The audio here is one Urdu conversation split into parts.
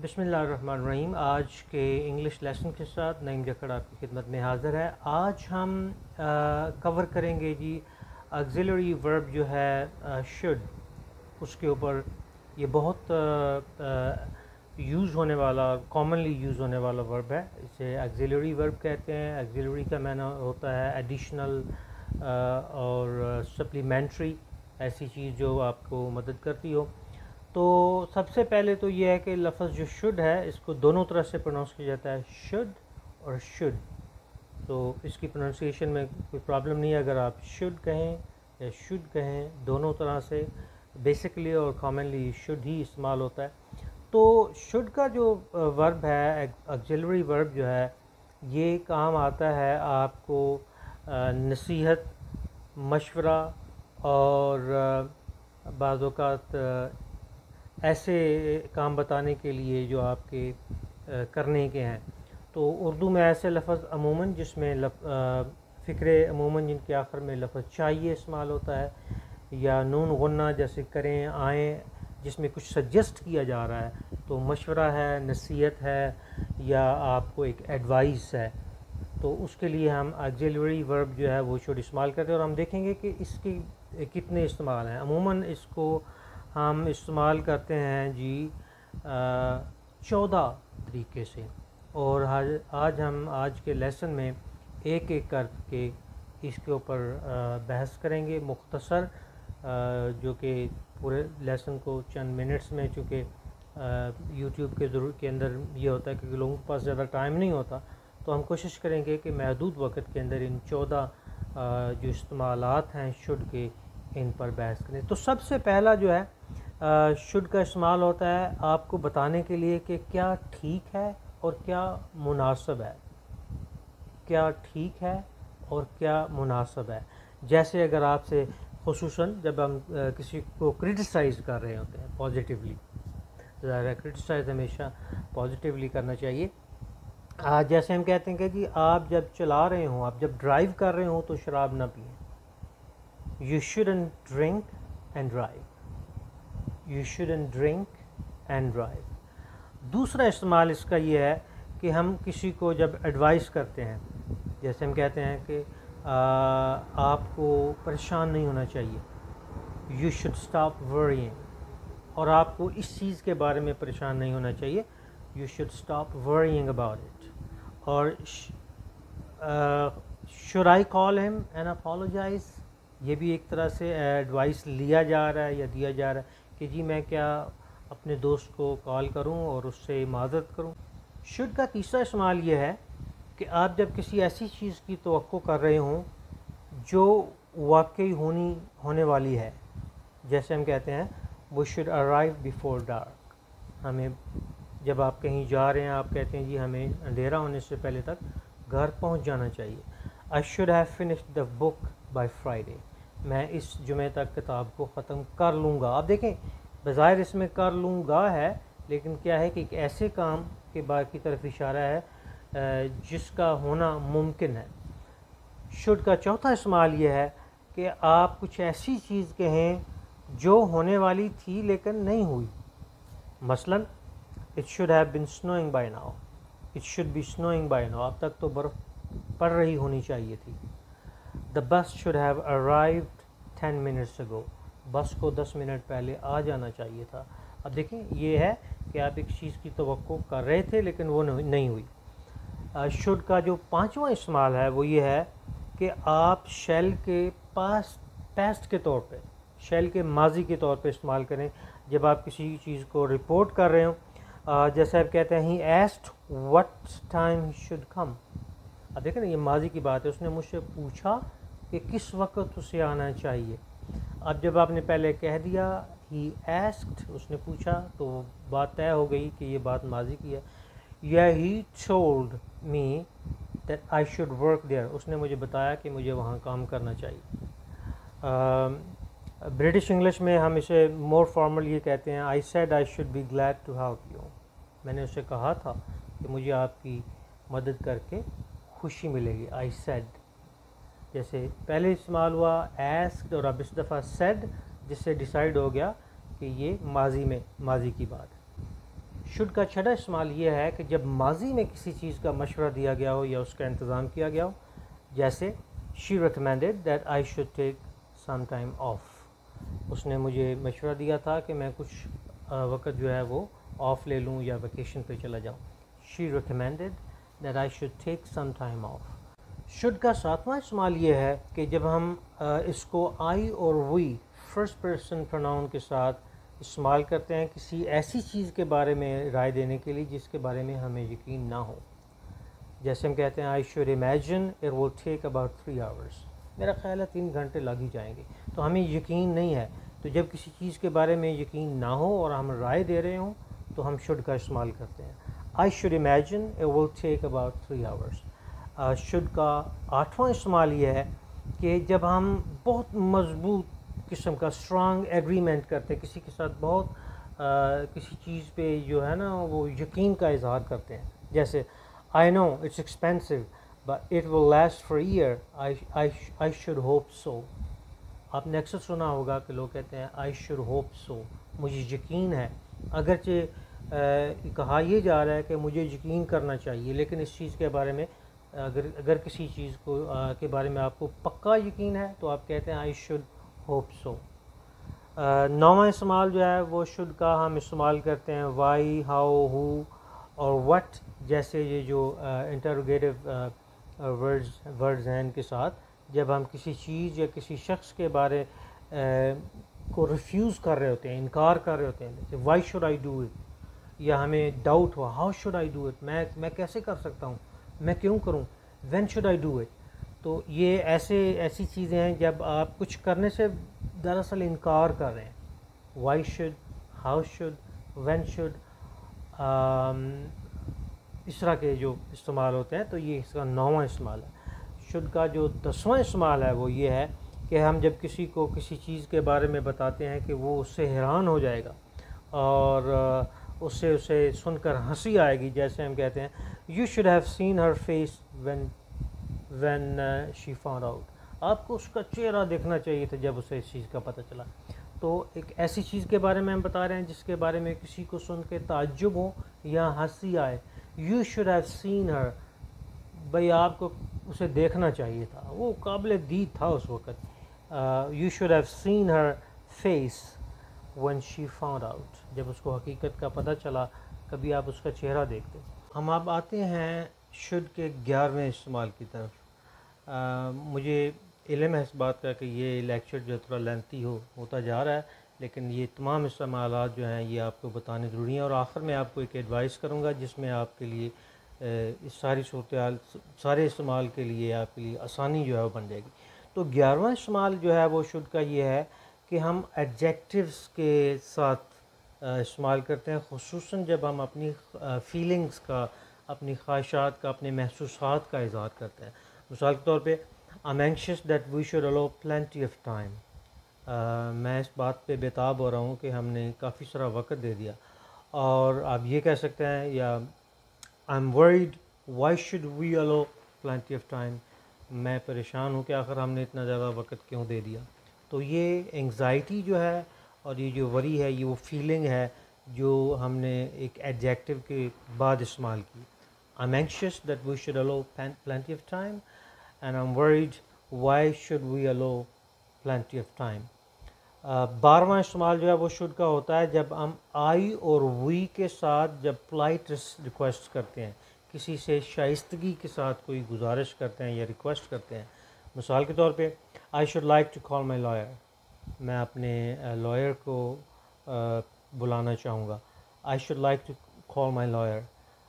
بسم اللہ الرحمن الرحیم۔ آج کے انگلش لیسن کے ساتھ نعیم جکڑ آپ کی خدمت میں حاضر ہے۔ آج ہم کور کریں گے جی آگزیلری ورب جو ہے شوڈ، اس کے اوپر یہ بہت یوز ہونے والا، کامنلی یوز ہونے والا ورب ہے۔ اسے آگزیلری ورب کہتے ہیں۔ آگزیلری کا معنی ہوتا ہے ایڈیشنل اور سپلیمنٹری، ایسی چیز جو آپ کو مدد کرتی ہو۔ تو سب سے پہلے تو یہ ہے کہ لفظ جو شوڈ ہے اس کو دونوں طرح سے پروننس کیا جاتا ہے، شوڈ اور شوڈ۔ تو اس کی پروننسیشن میں کوئی پرابلم نہیں ہے اگر آپ شوڈ کہیں یا شوڈ کہیں، دونوں طرح سے بیسکلی اور کامنلی شوڈ ہی استعمال ہوتا ہے۔ تو شوڈ کا جو ورب ہے، آگزیلری ورب جو ہے، یہ کام آتا ہے آپ کو نصیحت، مشورہ اور بعض اوقات ایسے کام بتانے کے لیے جو آپ کے کرنے کے ہیں۔ تو اردو میں ایسے لفظ عموماً جس میں فکرے عموماً جن کے آخر میں لفظ چاہیے استعمال ہوتا ہے، یا نون غنہ جیسے کریں، آئیں، جس میں کچھ سجیسٹ کیا جا رہا ہے، تو مشورہ ہے، نصیحت ہے، یا آپ کو ایک ایڈوائس ہے، تو اس کے لیے ہم آگزیلری ورب جو ہے وہ شوڈ استعمال کرتے ہیں۔ اور ہم دیکھیں گے کہ اس کے کتنے استعمال ہیں۔ عموماً اس کو ہم استعمال کرتے ہیں جی 14 طریقے سے، اور آج ہم آج کے لیسن میں ایک ایک کر کے اس کے اوپر بحث کریں گے مختصر، جو کہ پورے لیسن کو چند منٹس میں، چونکہ یوٹیوب کے اندر یہ ہوتا ہے کہ لوگوں کے پاس زیادہ ٹائم نہیں ہوتا، تو ہم کوشش کریں گے کہ محدود وقت کے اندر ان 14 جو استعمالات ہیں شوڈ کے، ان پر بحث کریں۔ تو سب سے پہلا جو ہے شوڈ کا استعمال ہوتا ہے آپ کو بتانے کے لیے کہ کیا ٹھیک ہے اور کیا مناسب ہے، کیا ٹھیک ہے اور کیا مناسب ہے۔ جیسے اگر آپ سے خصوصاً جب ہم کسی کو کرٹیسائز کر رہے ہوتے ہیں پازیٹیولی، ظاہر ہے کرٹیسائز ہمیشہ پازیٹیولی کرنا چاہیے۔ جیسے ہم کہتے ہیں کہ جی آپ جب چلا رہے ہوں، آپ جب ڈرائیو کر رہے ہوں تو شراب نہ پئیں، you shouldn't drink and drive, you shouldn't drink and drive. دوسرا استعمال اس کا یہ ہے کہ ہم کسی کو جب ایڈوائس کرتے ہیں، جیسے ہم کہتے ہیں کہ آپ کو پریشان نہیں ہونا چاہیے، یو شوڈ اسٹاپ ورینگ، اور آپ کو اس چیز کے بارے میں پریشان نہیں ہونا چاہیے، you should stop worrying about it. اور شوڈ آئی کال ہم اینڈ اپالوجائز، یہ بھی ایک طرح سے ایڈوائس لیا جا رہا ہے یا دیا جا رہا ہے کہ جی میں کیا اپنے دوست کو کال کروں اور اس سے معذرت کروں۔ شوڈ کا تیسرا استعمال یہ ہے کہ آپ جب کسی ایسی چیز کی توقع کر رہے ہوں جو واقعی ہونے والی ہے، جیسے ہم کہتے ہیں we should arrive before dark, ہمیں جب آپ کہیں جا رہے ہیں آپ کہتے ہیں جی ہمیں اندھیرا ہونے سے پہلے تک گھر پہنچ جانا چاہیے۔ I should have finished the book by Friday, میں اس جمعے تک کتاب کو ختم کر لوں گا۔ آپ دیکھیں بظاہر اس میں کر لوں گا ہے، لیکن کیا ہے کہ ایک ایسے کام کے بعد کی طرف اشارہ ہے جس کا ہونا ممکن ہے۔ شوڈ کا چوتھا استعمال یہ ہے کہ آپ کچھ ایسی چیز کہیں جو ہونے والی تھی لیکن نہیں ہوئی۔ مثلاً it should have been snowing by now, it should be snowing by now, اب تک تو برف پڑ رہی ہونی چاہیے تھی۔ دا بس should have arrived 10 minutes ago، بس کو 10 منٹ پہلے آ جانا چاہیے تھا۔ اب دیکھیں یہ ہے کہ آپ ایک چیز کی توقع کر رہے تھے لیکن وہ نہیں ہوئی۔ شوڈ کا جو پانچواں استعمال ہے وہ یہ ہے کہ آپ شیل کے پاسٹ کے طور پہ، شیل کے ماضی کے طور پہ استعمال کریں جب آپ کسی چیز کو رپورٹ کر رہے ہوں۔ جیسے آپ کہتے ہیں he asked what time he should come, اب دیکھیں نا یہ ماضی کی بات ہے، اس نے مجھ سے پوچھا کہ کس وقت اسے آنا چاہیے۔ اب جب آپ نے پہلے کہہ دیا ہی ایسکڈ، اس نے پوچھا، تو وہ بات طے ہو گئی کہ یہ بات ماضی کی ہے۔ یا he told me that I should work there, اس نے مجھے بتایا کہ مجھے وہاں کام کرنا چاہیے۔ برٹش انگلش میں ہم اسے مور فارمل یہ کہتے ہیں I said I should be glad to help you, میں نے اسے کہا تھا کہ مجھے آپ کی مدد کر کے خوشی ملے گی۔ آئی سیڈ جیسے پہلے استعمال ہوا ایسکڈ، اور اب اس دفعہ سیڈ، جس سے ڈیسائیڈ ہو گیا کہ یہ ماضی کی بات ہے۔ شوڈ کا چھٹا استعمال یہ ہے کہ جب ماضی میں کسی چیز کا مشورہ دیا گیا ہو یا اس کا انتظام کیا گیا ہو، جیسے she recommended that I should take some time off, اس نے مجھے مشورہ دیا تھا کہ میں کچھ وقت جو ہے وہ آف لے لوں یا ویکیشن پہ چلا جاؤں. She recommended that I should take some time off. Should کا ساتواں استعمال یہ ہے کہ جب ہم اس کو آئی اور وی فرسٹ پرسن پروناؤن کے ساتھ استعمال کرتے ہیں کسی ایسی چیز کے بارے میں رائے دینے کے لیے جس کے بارے میں ہمیں یقین نہ ہو. جیسے ہم کہتے ہیں I should imagine it will take about 3 hours، میرا خیال ہے 3 گھنٹے لگ ہی جائیں گے، تو ہمیں یقین نہیں ہے. تو جب کسی چیز کے بارے میں یقین نہ ہو اور ہم رائے دے رہے ہوں تو ہم شوڈ کا استعمال کرتے ہیں. I should imagine it will take about 3 hours. Should کا 8واں استعمال یہ ہے کہ جب ہم بہت مضبوط قسم کا اسٹرانگ ایگریمنٹ کرتے ہیں کسی کے ساتھ، بہت کسی چیز پہ جو ہے نا وہ یقین کا اظہار کرتے ہیں، جیسے I know it's expensive but it will last for year, I should hope so. آپ نے اکثر سنا ہوگا کہ لوگ کہتے ہیں آئی شوڈ ہوپ سو، مجھے یقین ہے، اگرچہ کہا یہ جا رہا ہے کہ مجھے یقین کرنا چاہیے، لیکن اس چیز کے بارے میں اگر کسی چیز کو کے بارے میں آپ کو پکا یقین ہے تو آپ کہتے ہیں آئی شوڈ ہوپ سو. 9واں استعمال جو ہے وہ شوڈ کا ہم استعمال کرتے ہیں وائی، ہاؤ، ہو اور وٹ جیسے یہ جو انٹروگیٹو ورڈز ہیں ان کے ساتھ جب ہم کسی چیز یا کسی شخص کے بارے کو ریفیوز کر رہے ہوتے ہیں، انکار کر رہے ہوتے ہیں، جیسے why should I do it, یا ہمیں ڈاؤٹ ہوا how should I do it, میں کیسے کر سکتا ہوں، میں کیوں کروں، when should I do it. تو یہ ایسی چیزیں ہیں جب آپ کچھ کرنے سے دراصل انکار کر رہے ہیں. Why should, how should, when should, اس طرح کے جو استعمال ہوتے ہیں، تو یہ اس کا 9واں استعمال ہے. شوڈ کا جو 10واں استعمال ہے وہ یہ ہے کہ ہم جب کسی کو کسی چیز کے بارے میں بتاتے ہیں کہ وہ اس سے حیران ہو جائے گا اور اسے سن کر ہنسی آئے گی، جیسے ہم کہتے ہیں you should have seen her face when she found out, آپ کو اس کا چہرہ دیکھنا چاہیے تھا جب اسے اس چیز کا پتہ چلا. تو ایک ایسی چیز کے بارے میں ہم بتا رہے ہیں جس کے بارے میں کسی کو سن کے تعجب ہو یا ہنسی آئے. یو شوڈ ہیو سین ہر، بھائی آپ کو اسے دیکھنا چاہیے تھا، وہ قابل دید تھا اس وقت. You should have seen her face when she found out، جب اس کو حقیقت کا پتہ چلا. کبھی آپ اس کا چہرہ دیکھتے. ہم اب آتے ہیں شوڈ کے 11ویں استعمال کی طرف. مجھے علم ہے اس بات کا کہ یہ لیکچر جو تھوڑا لینتھی ہوتا جا رہا ہے، لیکن یہ تمام استعمالات جو ہیں یہ آپ کو بتانے ضروری ہیں، اور آخر میں آپ کو ایک ایڈوائس کروں گا جس میں آپ کے لیے اس ساری صورتحال سارے استعمال کے لیے آپ کے لیے آسانی جو ہے وہ بن جائے گی. تو 11واں استعمال جو ہے وہ شوڈ کا یہ ہے کہ ہم ایڈجیکٹیوز کے ساتھ استعمال کرتے ہیں، خصوصاً جب ہم اپنی فیلنگز کا، اپنی خواہشات کا، اپنے محسوسات کا اظہار کرتے ہیں. مثال کے طور پہ I'm anxious that we should allow plenty of time، میں اس بات پہ بےتاب ہو رہا ہوں کہ ہم نے کافی سارا وقت دے دیا. اور آپ یہ کہہ سکتے ہیں یا I'm worried why should we allow plenty of time، میں پریشان ہوں کہ آخر ہم نے اتنا زیادہ وقت کیوں دے دیا. تو یہ انگزائٹی جو ہے اور یہ جو وری ہے، یہ وہ فیلنگ ہے جو ہم نے ایک ایڈجیکٹو کے بعد استعمال کی. I'm anxious that we should allow plenty of time and I'm worried why should we allow plenty of time. 12واں استعمال جو ہے وہ شوڈ کا ہوتا ہے جب ہم آئی اور وی کے ساتھ جب پلائٹ ریکویسٹ کرتے ہیں، کسی سے شائستگی کے ساتھ کوئی گزارش کرتے ہیں یا ریکویسٹ کرتے ہیں. مثال کے طور پہ I should like to call my lawyer, میں اپنے لائر کو بلانا چاہوں گا. I should like to call my lawyer.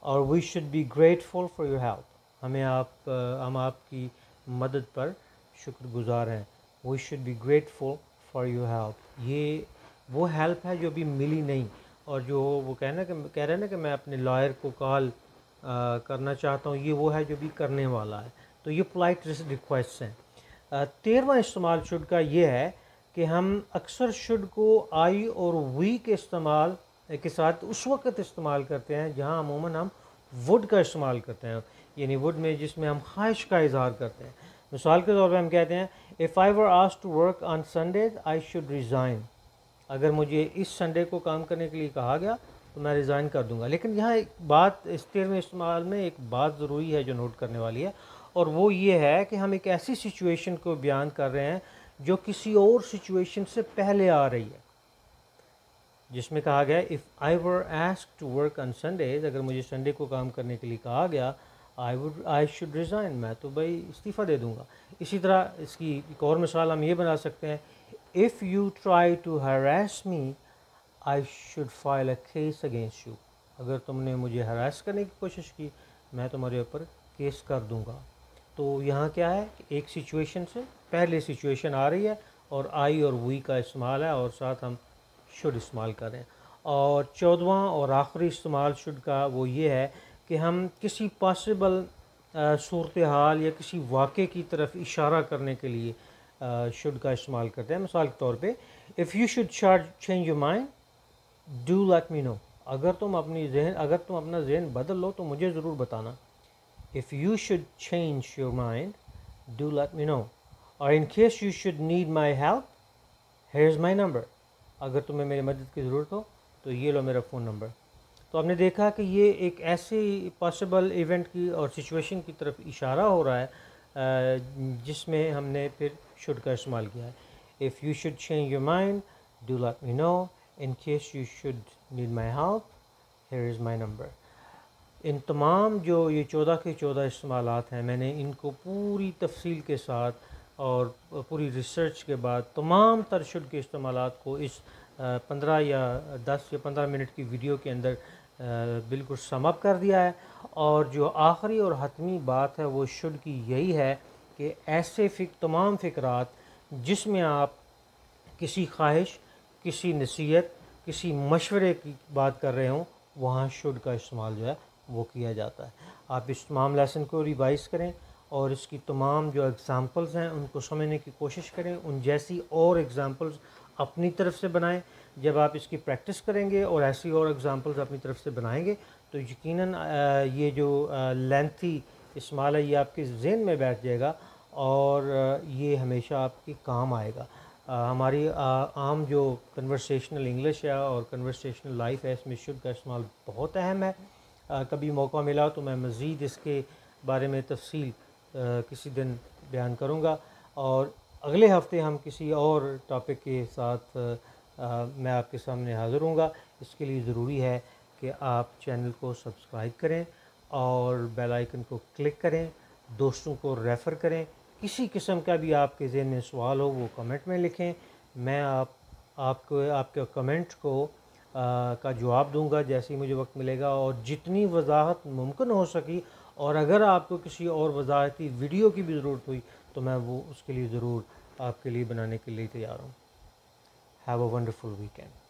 اور we should be grateful for your help, ہم آپ کی مدد پر شکر گزار ہیں. We should be grateful for your help, یہ وہ ہیلپ ہے جو ابھی ملی نہیں، اور جو وہ کہہ رہے ہیں نا کہ میں اپنے لائر کو کال کرنا چاہتا ہوں، یہ وہ ہے جو بھی کرنے والا ہے. تو یہ پولائٹ ریکویسٹ ہیں. 13واں استعمال شوڈ کا یہ ہے کہ ہم اکثر شوڈ کو آئی اور وی کے استعمال کے ساتھ اس وقت استعمال کرتے ہیں جہاں عموماً ہم وڈ کا استعمال کرتے ہیں، یعنی وڈ میں جس میں ہم خواہش کا اظہار کرتے ہیں. مثال کے طور پہ ہم کہتے ہیں if I were asked to work on Sundays I should resign، اگر مجھے اس سنڈے کو کام کرنے کے لیے کہا گیا تو میں ریزائن کر دوں گا. لیکن یہاں ایک بات اس 13ویں استعمال میں ایک بات ضروری ہے جو نوٹ کرنے والی ہے، اور وہ یہ ہے کہ ہم ایک ایسی سچویشن کو بیان کر رہے ہیں جو کسی اور سچویشن سے پہلے آ رہی ہے، جس میں کہا گیا if I were asked to work on Sundays, اگر مجھے سنڈے کو کام کرنے کے لیے کہا گیا آئی شوڈ ریزائن، میں تو بھائی استعفیٰ دے دوں گا. اسی طرح اس کی ایک اور مثال ہم یہ بنا سکتے ہیں if you try to harass me I should file a case against you, اگر تم نے مجھے ہراس کرنے کی کوشش کی میں تمہارے اوپر کیس کر دوں گا. تو یہاں کیا ہے کہ ایک سچویشن سے پہلے سچویشن آ رہی ہے اور آئی اور وی کا استعمال ہے اور ساتھ ہم شوڈ استعمال کر رہے ہیں. اور 14واں اور آخری استعمال شوڈ کا وہ یہ ہے کہ ہم کسی پاسبل صورتحال یا کسی واقعے کی طرف اشارہ کرنے کے لیے شوڈ کا استعمال کرتے ہیں. مثال کے طور پہ if you should change your mind do let me know, اگر تم اپنا ذہن بدل لو تو مجھے ضرور بتانا. If you should change your mind do let me know, اور in case you should need my help here is my number, اگر تمہیں میری مدد کی ضرورت ہو تو یہ لو میرا فون نمبر. تو آپ نے دیکھا کہ یہ ایک ایسی پاسبل ایونٹ کی اور سچویشن کی طرف اشارہ ہو رہا ہے جس میں ہم نے پھر شوڈ کا استعمال کیا ہے. If you should change your mind do let me know, in case you should need my help here is my number. ان تمام جو یہ 14 کے 14 استعمالات ہیں، میں نے ان کو پوری تفصیل کے ساتھ اور پوری ریسرچ کے بعد تمام تر شوڈ کے استعمالات کو اس 15 یا 10 یا 15 منٹ کی ویڈیو کے اندر بالکل سم اپ کر دیا ہے. اور جو آخری اور حتمی بات ہے وہ شوڈ کی یہی ہے کہ ایسے تمام فقرات جس میں آپ کسی خواہش، کسی نصیحت، کسی مشورے کی بات کر رہے ہوں وہاں شوڈ کا استعمال جو ہے وہ کیا جاتا ہے. آپ اس تمام لیسن کو ریوائز کریں اور اس کی تمام جو ایگزامپلز ہیں ان کو سمجھنے کی کوشش کریں، ان جیسی اور ایگزامپلز اپنی طرف سے بنائیں. جب آپ اس کی پریکٹس کریں گے اور ایسی اور ایگزامپلز اپنی طرف سے بنائیں گے تو یقیناً یہ جو لینتھی استعمال ہے یہ آپ کے ذہن میں بیٹھ جائے گا اور یہ ہمیشہ آپ کے کام آئے گا. ہماری عام جو کنورسیشنل انگلش ہے اور کنورسیشنل لائف ہے اس میں شوڈ کا استعمال بہت اہم ہے. کبھی موقع ملا تو میں مزید اس کے بارے میں تفصیل کسی دن بیان کروں گا، اور اگلے ہفتے ہم کسی اور ٹاپک کے ساتھ میں آپ کے سامنے حاضر ہوں گا. اس کے لیے ضروری ہے کہ آپ چینل کو سبسکرائب کریں اور بیل آئیکن کو کلک کریں، دوستوں کو ریفر کریں. کسی قسم کا بھی آپ کے ذہن میں سوال ہو وہ کمنٹ میں لکھیں، میں آپ کے کمنٹ کو کا جواب دوں گا جیسے ہی مجھے وقت ملے گا، اور جتنی وضاحت ممکن ہو سکی، اور اگر آپ کو کسی اور وضاحتی ویڈیو کی بھی ضرورت ہوئی تو میں وہ اس کے لیے ضرور آپ کے لیے بنانے کے لیے تیار ہوں. Have a wonderful weekend.